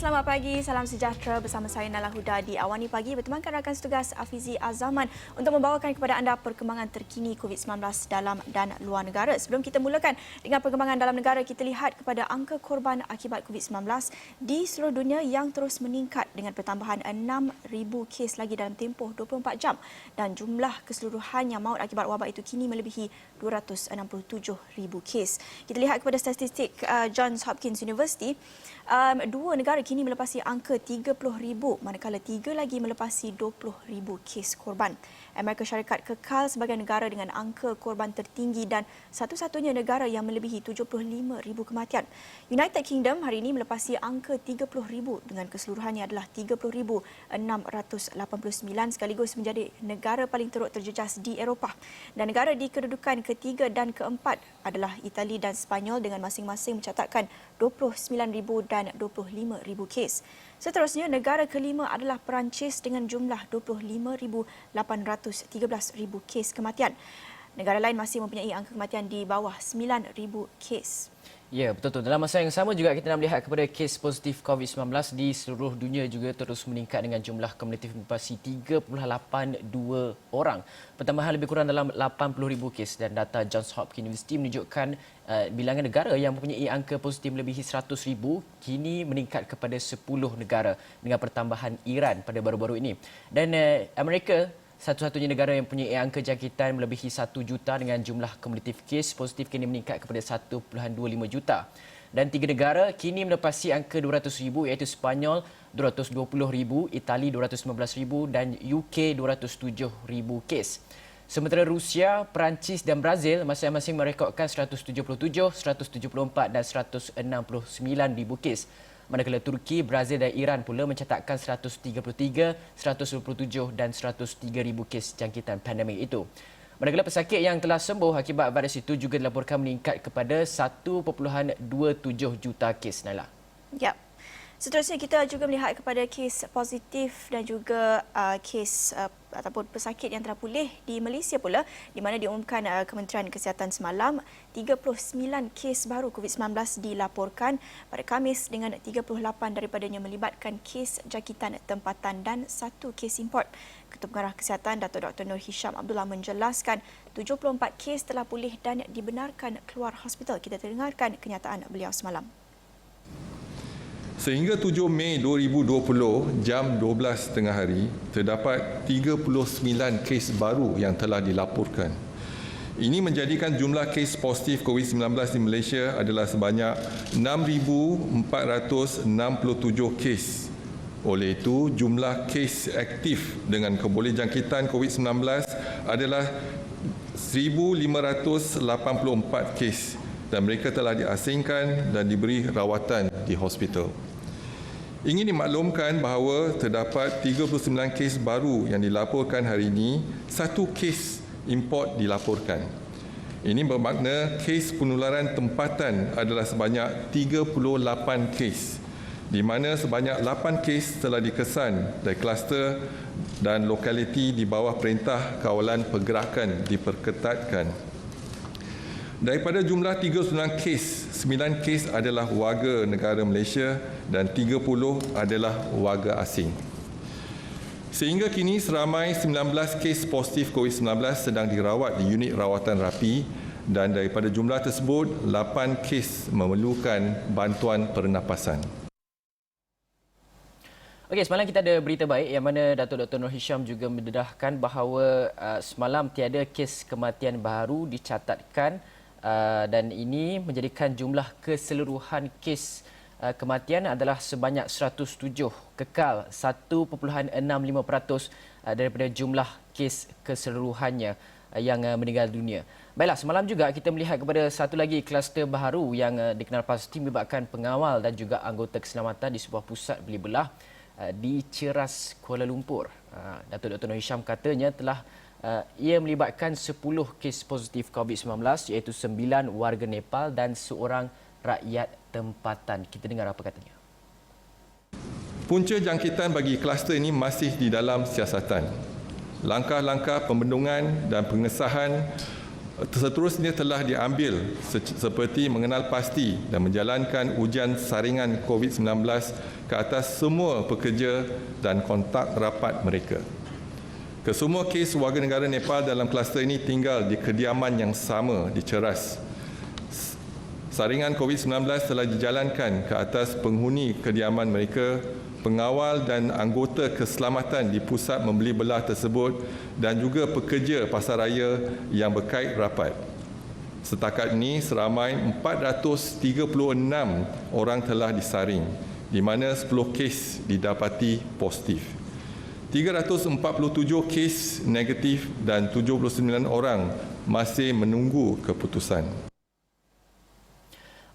selamat pagi. Salam sejahtera bersama saya Nala Huda di Awani Pagi bertemankan rakan setugas Afizi Azaman untuk membawakan kepada anda perkembangan terkini COVID-19 dalam dan luar negara. Sebelum kita mulakan dengan perkembangan dalam negara, kita lihat kepada angka korban akibat COVID-19 di seluruh dunia yang terus meningkat dengan pertambahan 6,000 kes lagi dalam tempoh 24 jam dan jumlah keseluruhan yang maut akibat wabak itu kini melebihi 267,000 kes. Kita lihat kepada statistik Johns Hopkins University. Dua negara kini melepasi angka 30,000 manakala tiga lagi melepasi 20,000 kes korban. Amerika Syarikat kekal sebagai negara dengan angka korban tertinggi dan satu-satunya negara yang melebihi 75,000 kematian. United Kingdom hari ini melepasi angka 30,000 dengan keseluruhannya adalah 30,689 sekaligus menjadi negara paling teruk terjejas di Eropah. Dan negara di kedudukan ketiga dan keempat adalah Itali dan Sepanyol dengan masing-masing mencatatkan 29,000 dan 25,000 kes. Seterusnya, negara kelima adalah Perancis dengan jumlah 25,813 kes kematian. Negara lain masih mempunyai angka kematian di bawah 9,000 kes. Ya, betul-betul. Dalam masa yang sama juga kita nak melihat kepada kes positif COVID-19 di seluruh dunia juga terus meningkat dengan jumlah kumulatif melepasi 3.82 orang. Pertambahan lebih kurang dalam 80,000 kes dan data Johns Hopkins University menunjukkan bilangan negara yang mempunyai angka positif melebihi 100,000 kini meningkat kepada 10 negara dengan pertambahan Iran pada baru-baru ini. Dan Amerika satu-satunya negara yang mempunyai angka jangkitan melebihi 1 juta dengan jumlah kumulatif kes positif kini meningkat kepada 1.25 juta. Dan tiga negara kini melepasi angka 200,000 iaitu Sepanyol 220,000, Itali 215,000 dan UK 207,000 kes. Sementara Rusia, Perancis dan Brazil masing-masing merekodkan 177, 174 dan 169,000 kes. Manakala Turki, Brazil dan Iran pula mencatatkan 133, 127 dan 103,000 kes jangkitan pandemik itu. Manakala pesakit yang telah sembuh akibat virus itu juga dilaporkan meningkat kepada 1.27 juta kes. Naila. Ya. Seterusnya kita juga melihat kepada kes positif dan juga kes ataupun pesakit yang telah pulih di Malaysia pula, di mana diumumkan Kementerian Kesihatan semalam 39 kes baru COVID-19 dilaporkan pada Khamis dengan 38 daripadanya melibatkan kes jangkitan tempatan dan 1 kes import. Ketua Pengarah Kesihatan Datuk Dr. Nur Hisham Abdullah menjelaskan 74 kes telah pulih dan dibenarkan keluar hospital. Kita dengarkan kenyataan beliau semalam. Sehingga 7 Mei 2020 jam 12 tengah hari, terdapat 39 kes baru yang telah dilaporkan. Ini menjadikan jumlah kes positif COVID-19 di Malaysia adalah sebanyak 6,467 kes. Oleh itu, jumlah kes aktif dengan kebolehjangkitan COVID-19 adalah 1,584 kes dan mereka telah diasingkan dan diberi rawatan di hospital. Ingin dimaklumkan bahawa terdapat 39 kes baru yang dilaporkan hari ini, 1 kes import dilaporkan. Ini bermakna kes penularan tempatan adalah sebanyak 38 kes, di mana sebanyak 8 kes telah dikesan dari kluster dan lokaliti di bawah Perintah Kawalan Pergerakan diperketatkan. Daripada jumlah 39 kes, 9 kes adalah warga negara Malaysia dan 30 adalah warga asing. Sehingga kini seramai 19 kes positif COVID-19 sedang dirawat di unit rawatan rapi dan daripada jumlah tersebut, 8 kes memerlukan bantuan pernafasan. Okey, semalam kita ada berita baik yang mana Datuk Dr. Nur Hisham juga mendedahkan bahawa semalam tiada kes kematian baru dicatatkan dan ini menjadikan jumlah keseluruhan kes kematian adalah sebanyak 107, kekal 1.65% daripada jumlah kes keseluruhannya yang meninggal dunia. Baiklah, semalam juga kita melihat kepada satu lagi kluster baharu yang dikenal pasti melibatkan pengawal dan juga anggota keselamatan di sebuah pusat beli belah di Ceras, Kuala Lumpur. Datuk Dr. Nur Hisham katanya telah ia melibatkan 10 kes positif COVID-19 iaitu 9 warga Nepal dan seorang rakyat tempatan. Kita dengar apa katanya. Punca jangkitan bagi kluster ini masih di dalam siasatan. Langkah-langkah pembendungan dan pengesahan Seterusnya telah diambil seperti mengenal pasti dan menjalankan ujian saringan COVID-19 ke atas semua pekerja dan kontak rapat mereka. Kesemua kes warga negara Nepal dalam kluster ini tinggal di kediaman yang sama di Ceras. Saringan COVID-19 telah dijalankan ke atas penghuni kediaman mereka, pengawal dan anggota keselamatan di pusat membeli belah tersebut dan juga pekerja pasaraya yang berkait rapat. Setakat ini seramai 436 orang telah disaring, di mana 10 kes didapati positif. 347 kes negatif dan 79 orang masih menunggu keputusan.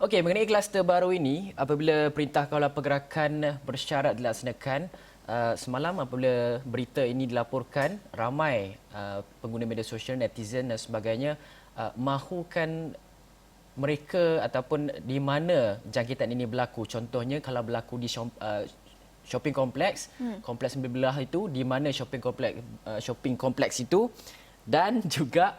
Okey, mengenai kluster baru ini, apabila Perintah Kawalan Pergerakan bersyarat dilaksanakan, semalam apabila berita ini dilaporkan, ramai pengguna media sosial, netizen dan sebagainya mahukan mereka ataupun di mana jangkitan ini berlaku. Contohnya kalau berlaku di shopping kompleks, kompleks belah itu, di mana shopping kompleks itu, dan juga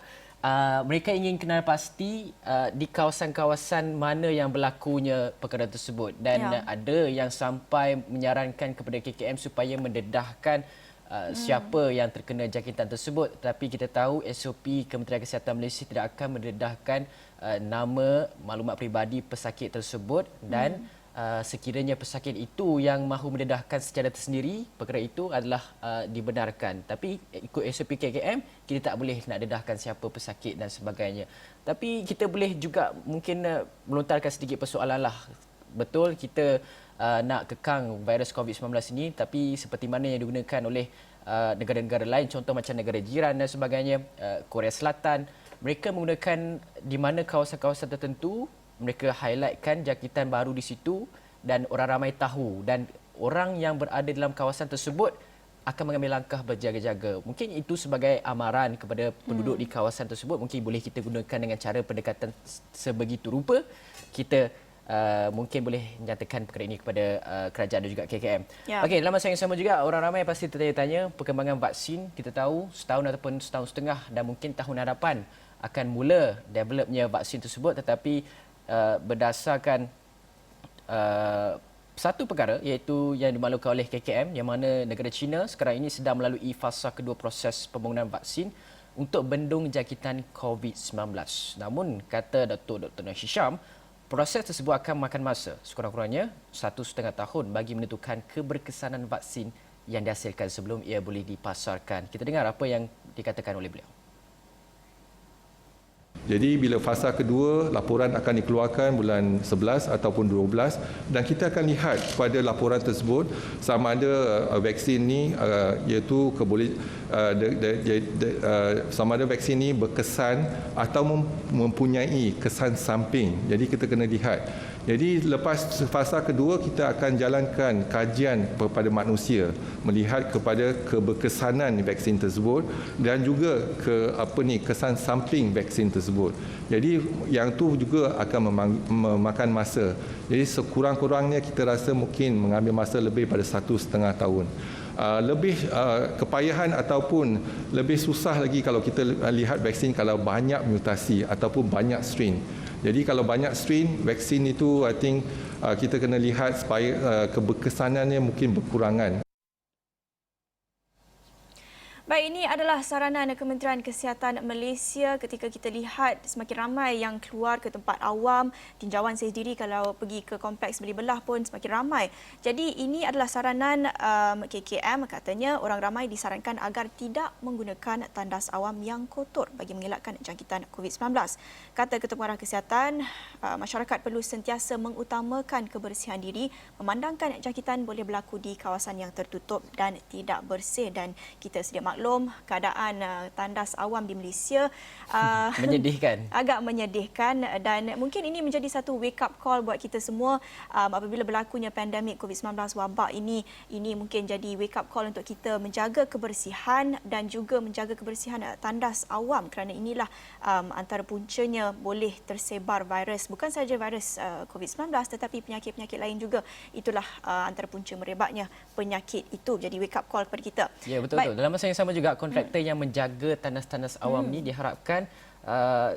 mereka ingin kenal pasti di kawasan-kawasan mana yang berlakunya perkara tersebut, dan ada yang sampai menyarankan kepada KKM supaya mendedahkan siapa yang terkena jangkitan tersebut. Tapi kita tahu SOP Kementerian Kesihatan Malaysia tidak akan mendedahkan nama, maklumat peribadi pesakit tersebut, dan sekiranya pesakit itu yang mahu mendedahkan secara tersendiri, perkara itu adalah dibenarkan. Tapi ikut SOP KKM, kita tak boleh nak dedahkan siapa pesakit dan sebagainya. Tapi kita boleh juga mungkin melontarkan sedikit persoalan lah. Betul, kita nak kekang virus COVID-19 ini, tapi seperti mana yang digunakan oleh negara-negara lain, contoh macam negara jiran dan sebagainya, Korea Selatan, mereka menggunakan di mana kawasan-kawasan tertentu, mereka highlightkan jangkitan baru di situ dan orang ramai tahu, dan orang yang berada dalam kawasan tersebut akan mengambil langkah berjaga-jaga. Mungkin itu sebagai amaran kepada penduduk di kawasan tersebut. Mungkin boleh kita gunakan dengan cara pendekatan sebegitu rupa. Kita mungkin boleh nyatakan perkara ini kepada kerajaan dan juga KKM. Okey, dalam masa yang sama juga orang ramai pasti tertanya-tanya perkembangan vaksin. Kita tahu setahun ataupun setahun setengah dan mungkin tahun hadapan akan mula developnya vaksin tersebut, tetapi berdasarkan satu perkara iaitu yang dimaklumkan oleh KKM, yang mana negara China sekarang ini sedang melalui fasa kedua proses pembangunan vaksin untuk bendung jangkitan COVID-19. Namun kata Dr. Nur Hisham, proses tersebut akan makan masa sekurang-kurangnya 1.5 tahun bagi menentukan keberkesanan vaksin yang dihasilkan sebelum ia boleh dipasarkan. Kita dengar apa yang dikatakan oleh beliau. Jadi bila fasa kedua, laporan akan dikeluarkan bulan 11 ataupun 12, dan kita akan lihat pada laporan tersebut sama ada vaksin ni iaitu sama ada vaksin ni berkesan atau mempunyai kesan samping. Jadi kita kena lihat. Jadi lepas fasa kedua kita akan jalankan kajian kepada manusia melihat kepada keberkesanan vaksin tersebut dan juga kesan samping vaksin tersebut. Jadi yang tu juga akan memakan masa. Jadi sekurang-kurangnya kita rasa mungkin mengambil masa lebih pada 1.5 tahun. Lebih kepayahan ataupun lebih susah lagi kalau kita lihat vaksin kalau banyak mutasi ataupun banyak strain. Jadi kalau banyak strain vaksin itu, I think kita kena lihat supaya keberkesanannya mungkin berkurangan. Baik, ini adalah saranan Kementerian Kesihatan Malaysia ketika kita lihat semakin ramai yang keluar ke tempat awam. Tinjauan saya sendiri kalau pergi ke kompleks beli belah pun semakin ramai. Jadi ini adalah saranan KKM, katanya orang ramai disarankan agar tidak menggunakan tandas awam yang kotor bagi mengelakkan jangkitan COVID-19. Kata Ketua Pengarah Kesihatan, masyarakat perlu sentiasa mengutamakan kebersihan diri, memandangkan jangkitan boleh berlaku di kawasan yang tertutup dan tidak bersih, dan kita sedia maklum keadaan tandas awam di Malaysia menyedihkan. Agak menyedihkan, dan mungkin ini menjadi satu wake up call buat kita semua apabila berlakunya pandemik COVID-19 wabak ini mungkin jadi wake up call untuk kita menjaga kebersihan dan juga menjaga kebersihan tandas awam, kerana inilah antara puncanya boleh tersebar virus, bukan sahaja virus COVID-19 tetapi penyakit-penyakit lain juga. Itulah antara punca merebaknya penyakit itu. Jadi wake up call kepada kita. Ya, betul-betul. Dalam masa yang sama juga kontraktor yang menjaga tandas-tandas awam ni diharapkan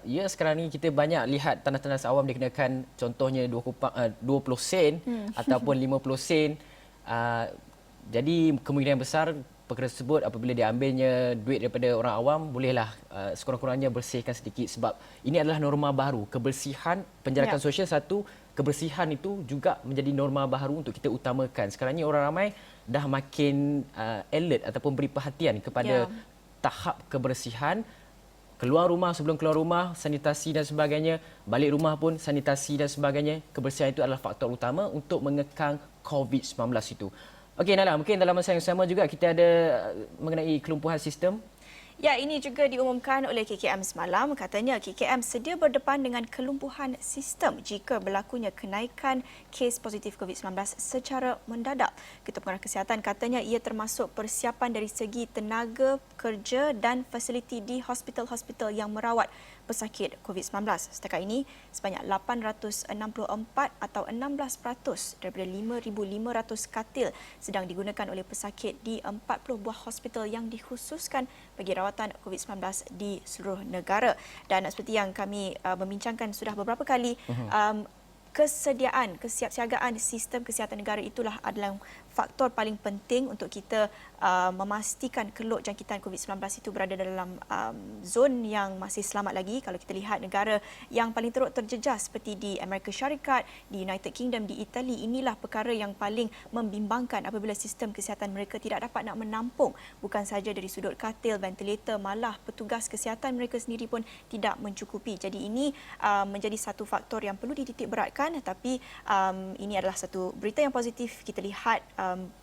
Ya, sekarang ni kita banyak lihat tandas-tandas awam dikenakan contohnya 20 sen ataupun 50 sen. Jadi kemungkinan besar perkara tersebut apabila diambilnya duit daripada orang awam, bolehlah sekurang-kurangnya bersihkan sedikit sebab ini adalah norma baru. Kebersihan, penjarakan sosial satu, kebersihan itu juga menjadi norma baru untuk kita utamakan. Sekarang ni orang ramai dah makin alert ataupun beri perhatian kepada tahap kebersihan. Keluar rumah, sebelum keluar rumah, sanitasi dan sebagainya. Balik rumah pun sanitasi dan sebagainya. Kebersihan itu adalah faktor utama untuk mengekang COVID-19 itu. Okey Nala, mungkin dalam masa yang sama juga kita ada mengenai kelumpuhan sistem. Ya, ini juga diumumkan oleh KKM semalam. Katanya KKM sedia berdepan dengan kelumpuhan sistem jika berlakunya kenaikan kes positif COVID-19 secara mendadak. Ketua Pengarah Kesihatan katanya ia termasuk persiapan dari segi tenaga kerja dan fasiliti di hospital-hospital yang merawat pesakit COVID-19. Setakat ini, sebanyak 864 atau 16% daripada 5,500 katil sedang digunakan oleh pesakit di 40 buah hospital yang dikhususkan bagi rawatan COVID-19 di seluruh negara. Dan seperti yang kami membincangkan sudah beberapa kali, kesediaan, kesiapsiagaan sistem kesihatan negara itulah adalah faktor paling penting untuk kita memastikan keluk jangkitan COVID-19 itu berada dalam zon yang masih selamat lagi. Kalau kita lihat negara yang paling teruk terjejas seperti di Amerika Syarikat, di United Kingdom, di Itali, inilah perkara yang paling membimbangkan apabila sistem kesihatan mereka tidak dapat nak menampung bukan sahaja dari sudut katil, ventilator, malah petugas kesihatan mereka sendiri pun tidak mencukupi. Jadi ini menjadi satu faktor yang perlu dititik beratkan, tapi ini adalah satu berita yang positif. Kita lihat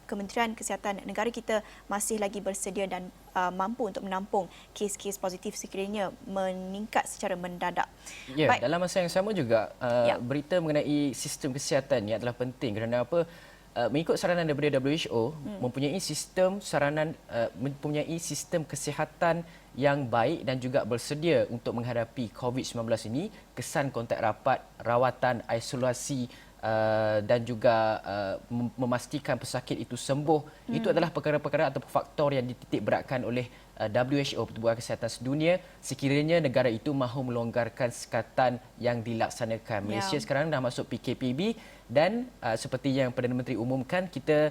Kementerian Kesihatan negara kita masih lagi bersedia dan mampu untuk menampung kes-kes positif sekiranya meningkat secara mendadak. Ya, dalam masa yang sama juga berita mengenai sistem kesihatan ini adalah penting kerana apa? Mengikut saranan daripada WHO, mempunyai sistem kesihatan yang baik dan juga bersedia untuk menghadapi COVID-19 ini, kesan kontak rapat, rawatan, isolasi dan juga memastikan pesakit itu sembuh. Itu adalah perkara-perkara atau faktor yang dititik beratkan oleh WHO, Pertubuhan Kesihatan Sedunia, sekiranya negara itu mahu melonggarkan sekatan yang dilaksanakan. Malaysia sekarang dah masuk PKPB dan seperti yang Perdana Menteri umumkan, kita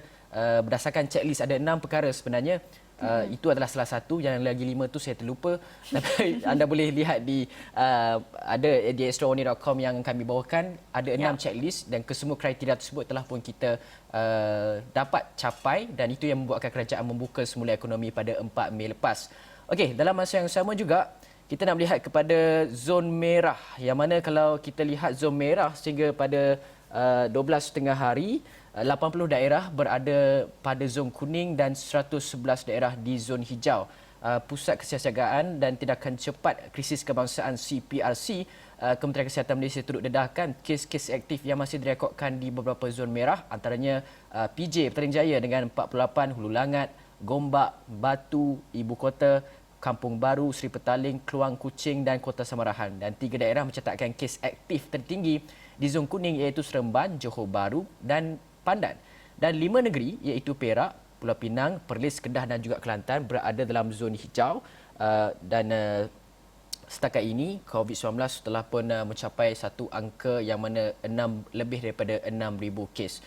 berdasarkan checklist ada 6 perkara sebenarnya. Itu adalah salah satu, yang lagi 5 tu saya terlupa. Tapi anda boleh lihat di ada di extraordinary.com yang kami bawakan, ada 6 checklist dan kesemua kriteria tersebut telah pun kita dapat capai dan itu yang membuatkan kerajaan membuka semula ekonomi pada 4 Mei lepas. Okey, dalam masa yang sama juga kita nak melihat kepada zon merah, yang mana kalau kita lihat zon merah sehingga pada 12.30 hari, 80 daerah berada pada zon kuning dan 111 daerah di zon hijau. Pusat Kesiapsiagaan dan Tindakan Cepat Krisis Kebangsaan CPRC, Kementerian Kesihatan Malaysia turut dedahkan kes-kes aktif yang masih direkodkan di beberapa zon merah, antaranya PJ Petaling Jaya dengan 48, Hulu Langat, Gombak, Batu, Ibu Kota, Kampung Baru, Seri Petaling, Kluang Kuching dan Kota Samarahan. Dan 3 daerah mencatatkan kes aktif tertinggi di zon kuning iaitu Seremban, Johor Bahru dan Pandan. Dan 5 negeri iaitu Perak, Pulau Pinang, Perlis, Kedah dan juga Kelantan berada dalam zon hijau. Dan setakat ini COVID-19 telah pun mencapai satu angka yang mana lebih daripada 6,000 kes.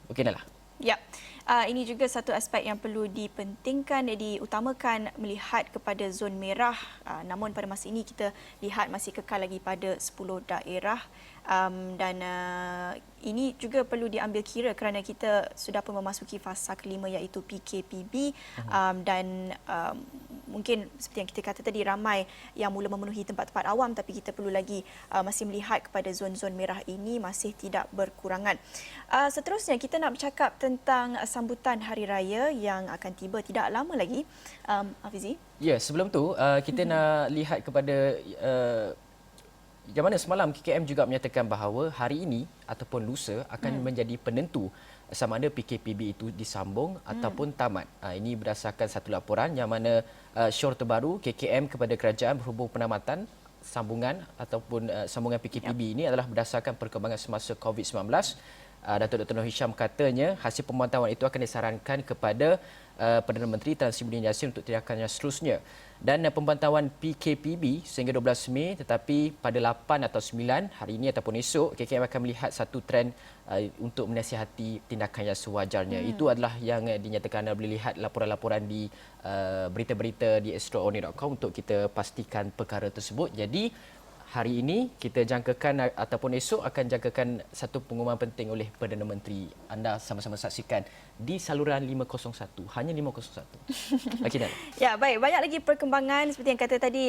Okey Nala. Ya. Ini juga satu aspek yang perlu dipentingkan, diutamakan melihat kepada zon merah. Namun pada masa ini kita lihat masih kekal lagi pada 10 daerah. Dan ini juga perlu diambil kira kerana kita sudah pun memasuki fasa kelima iaitu PKPB. Dan mungkin seperti yang kita kata tadi, ramai yang mula memenuhi tempat-tempat awam, tapi kita perlu lagi masih melihat kepada zon-zon merah ini masih tidak berkurangan. Seterusnya kita nak bercakap tentang sambutan Hari Raya yang akan tiba tidak lama lagi. Hafizi? Ya, sebelum tu kita nak lihat kepada yang mana semalam KKM juga menyatakan bahawa hari ini ataupun lusa akan menjadi penentu sama ada PKPB itu disambung ataupun tamat. Ini berdasarkan satu laporan yang mana syor terbaru KKM kepada kerajaan berhubung penamatan sambungan ataupun sambungan PKPB ini adalah berdasarkan perkembangan semasa COVID-19. Datuk Dr. Nur Hisham katanya hasil pemantauan itu akan disarankan kepada Perdana Menteri Tan Sri Muhyiddin Yassin untuk tindakan yang seterusnya. Dan pembantauan PKPB sehingga 12 Mei, tetapi pada 8 atau 9 hari ini ataupun esok, KKM akan melihat satu trend untuk menasihati tindakan yang sewajarnya. Itu adalah yang dinyatakan. Anda boleh lihat laporan-laporan di berita-berita di extraordinary.com untuk kita pastikan perkara tersebut. Jadi hari ini kita jangkakan ataupun esok akan jangkakan satu pengumuman penting oleh Perdana Menteri. Anda sama-sama saksikan di saluran 501. Hanya 501. Okey, Dan. Ya, baik. Banyak lagi perkembangan seperti yang kata tadi,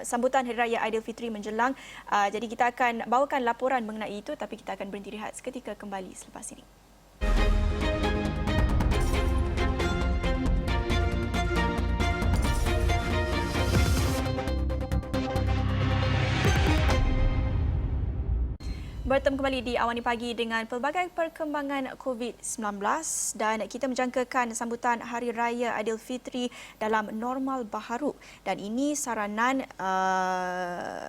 sambutan Hari Raya Aidilfitri menjelang. Jadi kita akan bawakan laporan mengenai itu, tapi kita akan berhenti rehat seketika, kembali selepas ini. Bertemu kembali di Awani Pagi dengan pelbagai perkembangan COVID-19 dan kita menjangkakan sambutan Hari Raya Aidilfitri dalam normal baharu. Dan ini saranan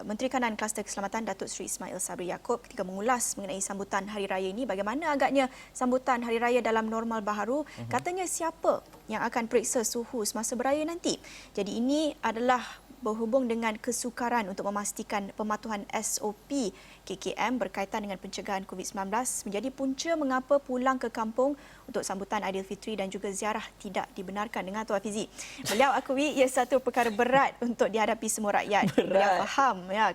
Menteri Kanan Kluster Keselamatan Datuk Seri Ismail Sabri Yaakob ketika mengulas mengenai sambutan Hari Raya ini. Bagaimana agaknya sambutan Hari Raya dalam normal baharu? Katanya siapa yang akan periksa suhu semasa beraya nanti. Jadi ini adalah berhubung dengan kesukaran untuk memastikan pematuhan SOP KKM berkaitan dengan pencegahan COVID-19 menjadi punca mengapa pulang ke kampung untuk sambutan Aidilfitri dan juga ziarah tidak dibenarkan. Dengar tu Hafizi. Beliau akui ia satu perkara berat untuk dihadapi semua rakyat. Beliau faham ya.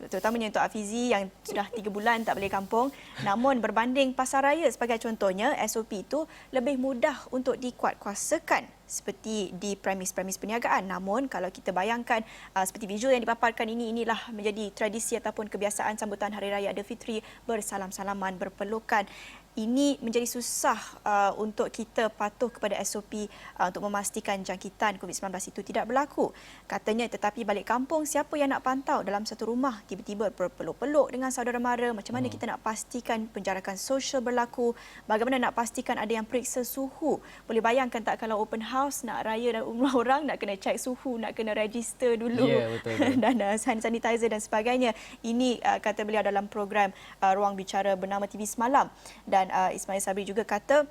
Terutamanya untuk Hafizi yang sudah 3 bulan tak balik kampung. Namun berbanding pasaraya sebagai contohnya, SOP itu lebih mudah untuk dikuatkuasakan seperti di premis-premis perniagaan. Namun kalau kita bayangkan seperti visual yang dipaparkan ini, inilah menjadi tradisi ataupun kebiasaan sambutan Hari Raya Aidilfitri, bersalam-salaman, berpelukan. Ini menjadi susah untuk kita patuh kepada SOP untuk memastikan jangkitan COVID-19 itu tidak berlaku. Katanya, tetapi balik kampung, siapa yang nak pantau dalam satu rumah tiba-tiba berpeluk-peluk dengan saudara mara? Macam mana kita nak pastikan penjarakan sosial berlaku? Bagaimana nak pastikan ada yang periksa suhu? Boleh bayangkan tak kalau open house nak raya dan rumah orang, nak kena cek suhu, nak kena register dulu. Ya, betul. Dan hand sanitizer dan sebagainya. Ini kata beliau dalam program Ruang Bicara Bernama TV Semalam. Dan Ismail Sabri juga kata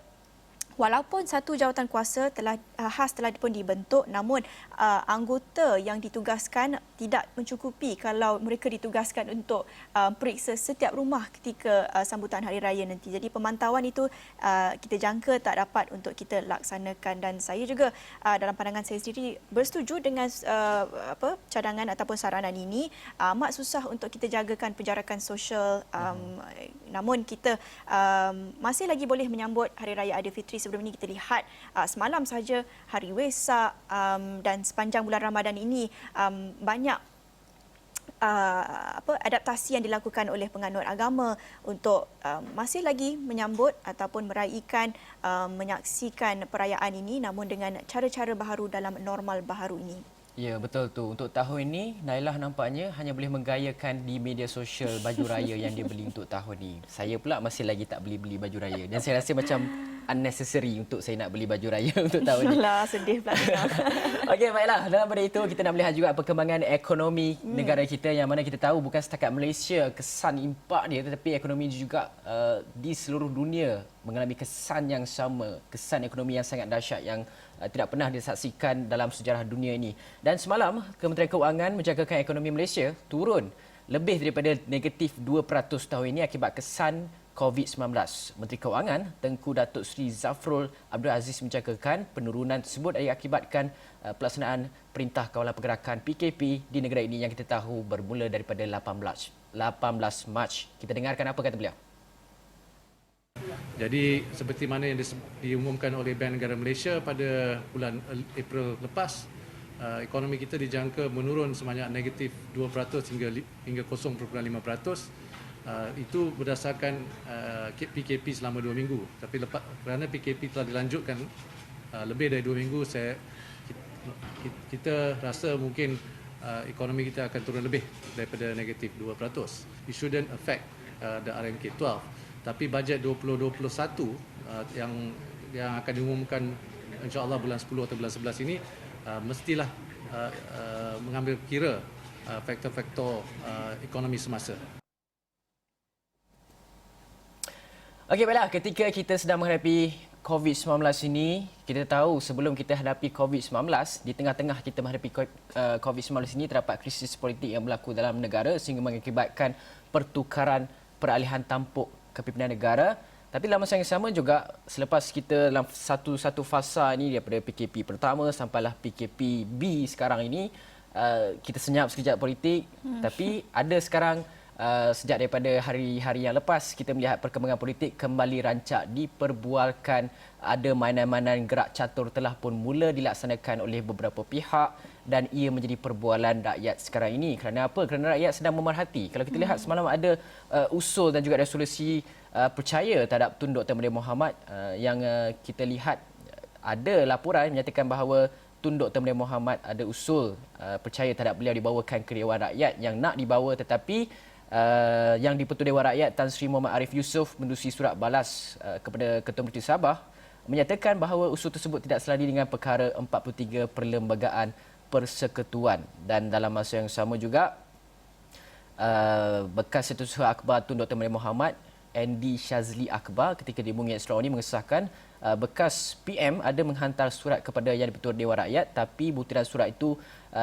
walaupun satu jawatan kuasa khas telah pun dibentuk, namun anggota yang ditugaskan tidak mencukupi kalau mereka ditugaskan untuk periksa setiap rumah ketika sambutan Hari Raya nanti. Jadi pemantauan itu kita jangka tak dapat untuk kita laksanakan. Dan saya juga dalam pandangan saya sendiri bersetuju dengan cadangan ataupun saranan ini. Amat susah untuk kita jagakan penjarakan sosial. Namun kita masih lagi boleh menyambut Hari Raya Aidilfitri. Sebelum ini kita lihat semalam saja Hari Wesak dan sepanjang bulan Ramadan ini banyak adaptasi yang dilakukan oleh penganut agama untuk masih lagi menyambut ataupun meraihkan menyaksikan perayaan ini, namun dengan cara-cara baharu dalam normal baharu ini. Ya, betul tu. Untuk tahun ini, Nailah nampaknya hanya boleh menggayakan di media sosial baju raya yang dia beli untuk tahun ini. Saya pula masih lagi tak beli baju raya. Dan saya rasa macam unnecessary untuk saya nak beli baju raya untuk tahun ini. Alah, sedih pula. Okey, baiklah. Dalam pada itu, kita nak melihat juga perkembangan ekonomi negara kita, yang mana kita tahu bukan setakat Malaysia kesan impak dia, tetapi ekonomi juga di seluruh dunia mengalami kesan yang sama, kesan ekonomi yang sangat dahsyat yang tidak pernah disaksikan dalam sejarah dunia ini. Dan semalam, Kementerian Keuangan menjangkakan ekonomi Malaysia turun lebih daripada negatif 2% tahun ini akibat kesan COVID-19. Menteri Keuangan, Tengku Datuk Seri Zafrul Abdul Aziz menjangkakan penurunan tersebut diakibatkan pelaksanaan Perintah Kawalan Pergerakan PKP di negara ini yang kita tahu bermula daripada 18 Mac. Kita dengarkan apa kata beliau. Jadi seperti mana yang diumumkan oleh Bank Negara Malaysia pada bulan April lepas, ekonomi kita dijangka menurun sebanyak negatif 2% hingga 0.5%. Itu berdasarkan PKP selama 2 minggu. Tapi kerana PKP telah dilanjutkan lebih dari 2 minggu, kita rasa mungkin ekonomi kita akan turun lebih daripada negatif 2%. It shouldn't affect the RMK12. Tapi bajet 2021 yang akan diumumkan insya-Allah bulan 10 atau bulan 11 ini mestilah mengambil kira faktor-faktor ekonomi semasa. Okey, baiklah, ketika kita sedang menghadapi COVID-19 ini, kita tahu sebelum kita hadapi COVID-19, di tengah-tengah kita menghadapi COVID-19 ini terdapat krisis politik yang berlaku dalam negara sehingga mengakibatkan pertukaran peralihan tampuk kepimpinan negara. Tapi dalam masa yang sama juga, selepas kita dalam satu fasa ini daripada PKP pertama sampailah PKP B sekarang ini, kita senyap sekejap politik, tapi ada sekarang sejak daripada hari-hari yang lepas kita melihat perkembangan politik kembali rancak diperbualkan. Ada mainan-mainan gerak catur telah pun mula dilaksanakan oleh beberapa pihak dan ia menjadi perbualan rakyat sekarang ini. Kerana apa? Kerana rakyat sedang memerhati. Kalau kita lihat semalam ada usul dan juga resolusi percaya terhadap Tun Dr. Mahathir Mohamad yang kita lihat ada laporan menyatakan bahawa Tun Dr. Mahathir Mohamad ada usul percaya terhadap beliau dibawakan ke Dewan Rakyat yang nak dibawa, tetapi yang di-Pertua Dewan Rakyat Tan Sri Muhammad Arif Yusof menerusi surat balas kepada Ketua Majlis Sabah menyatakan bahawa usul tersebut tidak selari dengan perkara 43 Perlembagaan Persekutuan. Dan dalam masa yang sama juga bekas Setiausaha Akhbar Tun Dr. Mahathir Mohamad Andy Shazli Akbar ketika di Bumi Extra ini mengesahkan bekas PM ada menghantar surat kepada Yang di-Pertua Dewan Rakyat, tapi butiran surat itu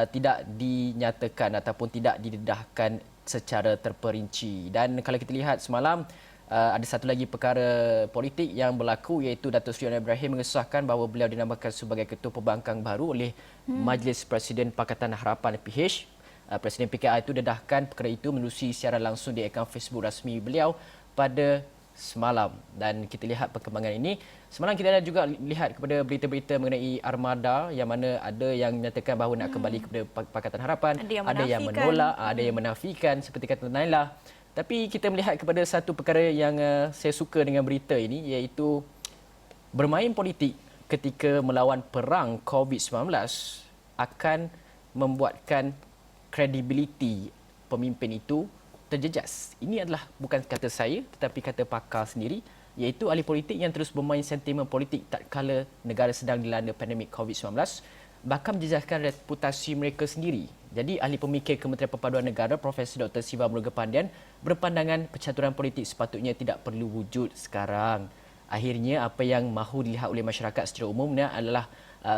tidak dinyatakan ataupun tidak didedahkan secara terperinci. Dan kalau kita lihat semalam ada satu lagi perkara politik yang berlaku, iaitu Datuk Seri Anwar Ibrahim mengesahkan bahawa beliau dinamakan sebagai Ketua Pembangkang baru oleh Majlis Presiden Pakatan Harapan PH. Presiden PKR itu dedahkan perkara itu menerusi siaran langsung di akaun Facebook rasmi beliau pada semalam. Dan kita lihat perkembangan ini. Semalam kita ada juga lihat kepada berita-berita mengenai armada yang mana ada yang menyatakan bahawa nak kembali kepada Pakatan Harapan, ada yang menolak, ada yang menafikan seperti kata Naila. Tapi kita melihat kepada satu perkara yang saya suka dengan berita ini, iaitu bermain politik ketika melawan perang COVID-19 akan membuatkan kredibiliti pemimpin itu terjejas. Ini adalah bukan kata saya tetapi kata pakar sendiri, iaitu ahli politik yang terus bermain sentimen politik tatkala negara sedang dilanda pandemik COVID-19 bahkan menjejaskan reputasi mereka sendiri. Jadi ahli pemikir Kementerian Perpaduan Negara Profesor Dr. Siva Murugapandian berpandangan percaturan politik sepatutnya tidak perlu wujud sekarang. Akhirnya apa yang mahu dilihat oleh masyarakat secara umumnya adalah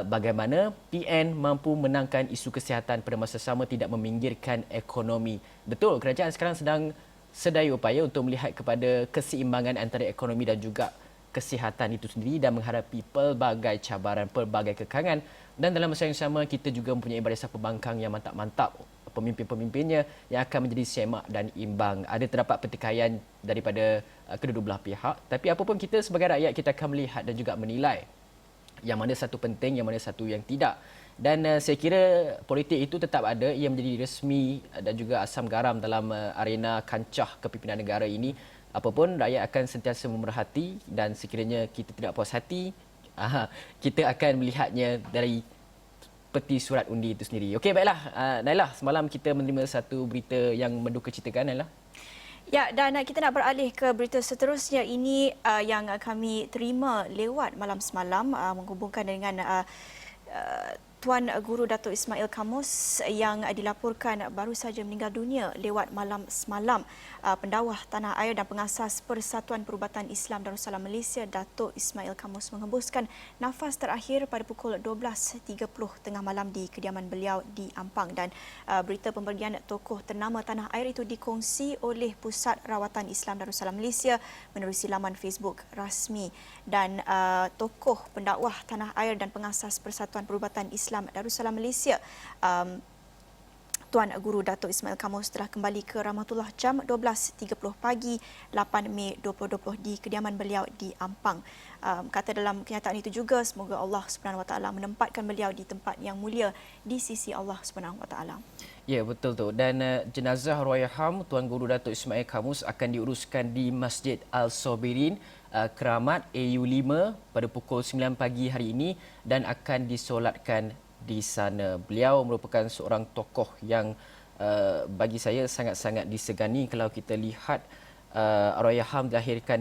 bagaimana PN mampu menangkan isu kesihatan pada masa sama tidak meminggirkan ekonomi. Betul, kerajaan sekarang sedang sedaya upaya untuk melihat kepada keseimbangan antara ekonomi dan juga kesihatan itu sendiri dan menghadapi pelbagai cabaran, pelbagai kekangan. Dan dalam masa yang sama kita juga mempunyai barisan pembangkang yang mantap-mantap, pemimpin-pemimpinnya yang akan menjadi semak dan imbang. Ada terdapat pertikaian daripada kedua-dua belah pihak, tapi apapun kita sebagai rakyat kita akan melihat dan juga menilai yang mana satu penting, yang mana satu yang tidak. Dan saya kira politik itu tetap ada, ia menjadi resmi dan juga asam garam dalam arena kancah kepimpinan negara ini. Apapun, rakyat akan sentiasa memerhati dan sekiranya kita tidak puas hati, kita akan melihatnya dari peti surat undi itu sendiri. Okey, baiklah. Naila, semalam kita menerima satu berita yang mendukacitakan, Naila. Ya, dan kita nak beralih ke berita seterusnya ini yang kami terima lewat malam semalam menghubungkan dengan Tuan Guru Datuk Ismail Kamus yang dilaporkan baru saja meninggal dunia lewat malam semalam. Pendawah Tanah Air dan pengasas Persatuan Perubatan Islam Darussalam Malaysia, Datuk Ismail Kamus menghembuskan nafas terakhir pada pukul 12.30 tengah malam di kediaman beliau di Ampang. Dan berita pembergian tokoh ternama Tanah Air itu dikongsi oleh Pusat Rawatan Islam Darussalam Malaysia menerusi laman Facebook rasmi. Dan tokoh pendakwah Tanah Air dan pengasas Persatuan Perubatan Islam Darussalam Malaysia, Tuan Guru Datuk Ismail Kamus telah kembali ke Rahmatullah jam 12.30 pagi 8 Mei 2020 di kediaman beliau di Ampang. Kata dalam kenyataan itu juga, semoga Allah Subhanahu Wa Taala menempatkan beliau di tempat yang mulia di sisi Allah Subhanahu Wa Taala. Ya, betul tu. Dan jenazah arwah Tuan Guru Datuk Ismail Kamus akan diuruskan di Masjid Al-Sabirin, Keramat AU5 pada pukul 9 pagi hari ini dan akan disolatkan di sana. Beliau merupakan seorang tokoh yang bagi saya sangat-sangat disegani. Kalau kita lihat Arwah dilahirkan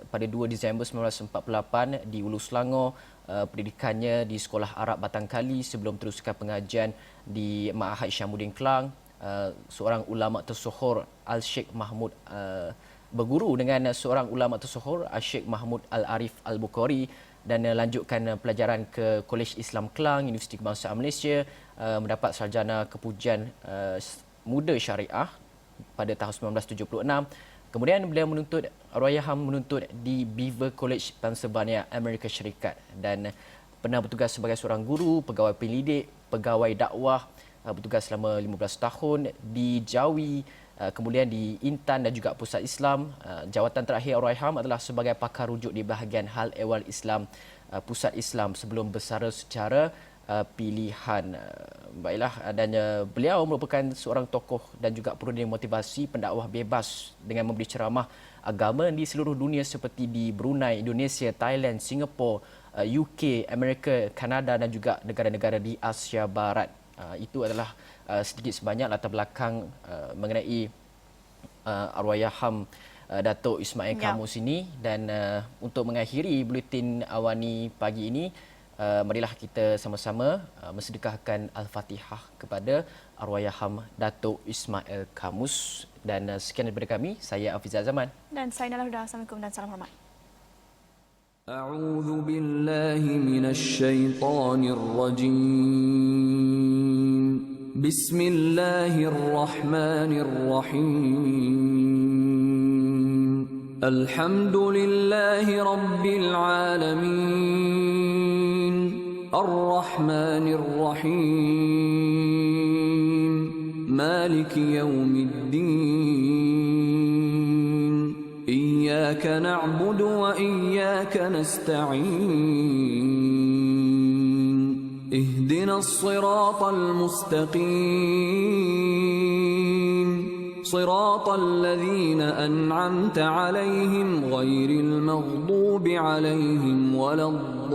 pada 2 Disember 1948 di Ulu Selangor. Pendidikannya di Sekolah Arab Batangkali sebelum teruskan pengajian di Ma'had Syamuddin Kelang. Seorang ulama tersohor Al-Sheikh Mahmud berguru dengan seorang ulama tersohor, Syekh Mahmud Al-Arif Al-Bukhari, dan lanjutkan pelajaran ke Kolej Islam Kelang, Universiti Kebangsaan Malaysia, mendapat sarjana kepujian muda syariah pada tahun 1976. Kemudian beliau Arwayaham menuntut di Beaver College, Pennsylvania, Amerika Syarikat, dan pernah bertugas sebagai seorang guru, pegawai pendidik, pegawai dakwah, bertugas selama 15 tahun di Jawi, kemudian di Intan dan juga Pusat Islam. Jawatan terakhir Arwayaham adalah sebagai pakar rujuk di bahagian hal ehwal Islam Pusat Islam sebelum bersara secara pilihan. Baiklah, dan beliau merupakan seorang tokoh dan juga perundi motivasi pendakwah bebas dengan memberi ceramah agama di seluruh dunia seperti di Brunei, Indonesia, Thailand, Singapura, UK, Amerika, Kanada dan juga negara-negara di Asia Barat. Itu adalah sedikit sebanyak latar belakang mengenai Arwayaham Datuk Ismail Kamus ini. Dan untuk mengakhiri buletin Awani pagi ini, marilah kita sama-sama mensedekahkan Al-Fatihah kepada Arwayaham Datuk Ismail Kamus. Dan sekian daripada kami, saya Afizah Zaman. Dan saya Nala Huda. Assalamualaikum dan salam hormat. أعوذ بالله من الشيطان الرجيم بسم الله الرحمن الرحيم الحمد لله رب العالمين الرحمن الرحيم مالك يوم الدين إياك نعبد وإياك نستعين اهدنا الصراط المستقيم صراط الذين أنعمت عليهم غير المغضوب عليهم ولا الضالين